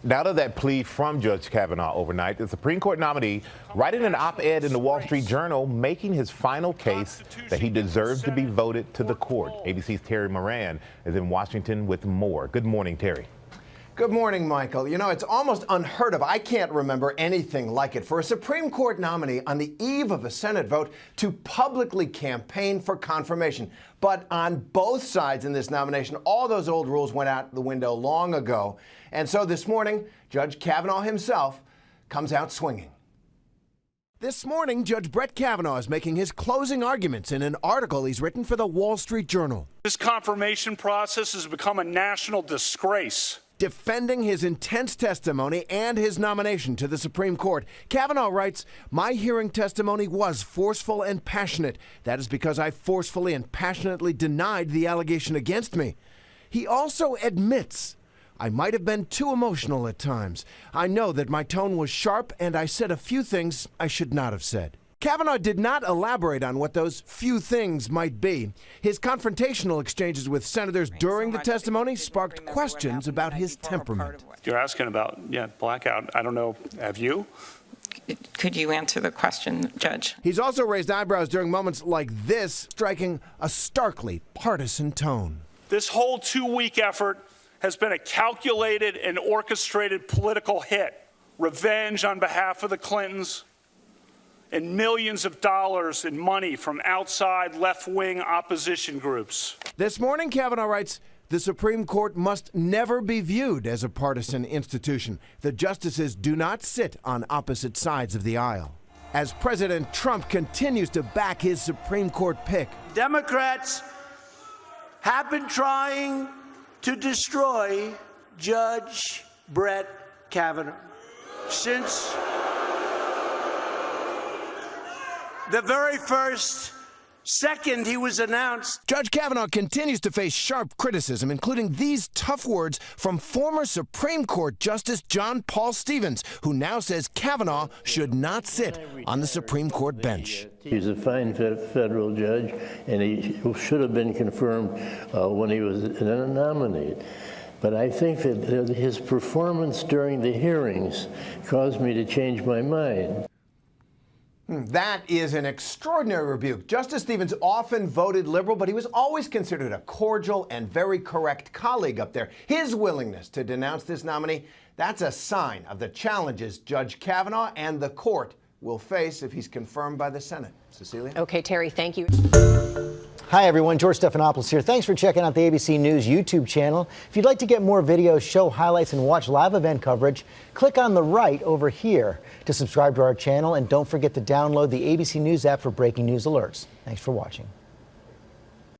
Now to that plea from Judge Kavanaugh overnight, the Supreme Court nominee writing an op-ed in the Wall Street Journal making his final case that he deserves to be voted to the court. ABC's Terry Moran is in Washington with more. Good morning, Terry. Good morning, Michael. You know, it's almost unheard of. I can't remember anything like it for a Supreme Court nominee on the eve of a Senate vote to publicly campaign for confirmation. But on both sides in this nomination, all those old rules went out the window long ago. And so this morning, Judge Kavanaugh himself comes out swinging. This morning, Judge Brett Kavanaugh is making his closing arguments in an article he's written for the Wall Street Journal. This confirmation process has become a national disgrace. Defending his intense testimony and his nomination to the Supreme Court, Kavanaugh writes, "My hearing testimony was forceful and passionate. That is because I forcefully and passionately denied the allegation against me." He also admits, "I might have been too emotional at times. I know that my tone was sharp and I said a few things I should not have said." Kavanaugh did not elaborate on what those few things might be. His confrontational exchanges with senators during the testimony sparked questions about his temperament. You're asking about, blackout. I don't know. Have you? Could you answer the question, Judge? He's also raised eyebrows during moments like this, striking a starkly partisan tone. This whole 2-week effort has been a calculated and orchestrated political hit. Revenge on behalf of the Clintons, and millions of dollars in money from outside left-wing opposition groups. This morning, Kavanaugh writes, the Supreme Court must never be viewed as a partisan institution. The justices do not sit on opposite sides of the aisle. As President Trump continues to back his Supreme Court pick, Democrats have been trying to destroy Judge Brett Kavanaugh since the very first second he was announced. Judge Kavanaugh continues to face sharp criticism, including these tough words from former Supreme Court Justice John Paul Stevens, who now says Kavanaugh should not sit on the Supreme Court bench. He's a fine federal judge, and he should have been confirmed when he was nominated. But I think that his performance during the hearings caused me to change my mind. That is an extraordinary rebuke. Justice Stevens often voted liberal, but he was always considered a cordial and very correct colleague up there. His willingness to denounce this nominee, that's a sign of the challenges Judge Kavanaugh and the court will face if he's confirmed by the Senate. Cecilia? Okay, Terry, thank you. Hi, everyone. George Stephanopoulos here. Thanks for checking out the ABC News YouTube channel. If you'd like to get more videos, show highlights, and watch live event coverage, click on the right over here to subscribe to our channel. And don't forget to download the ABC News app for breaking news alerts. Thanks for watching.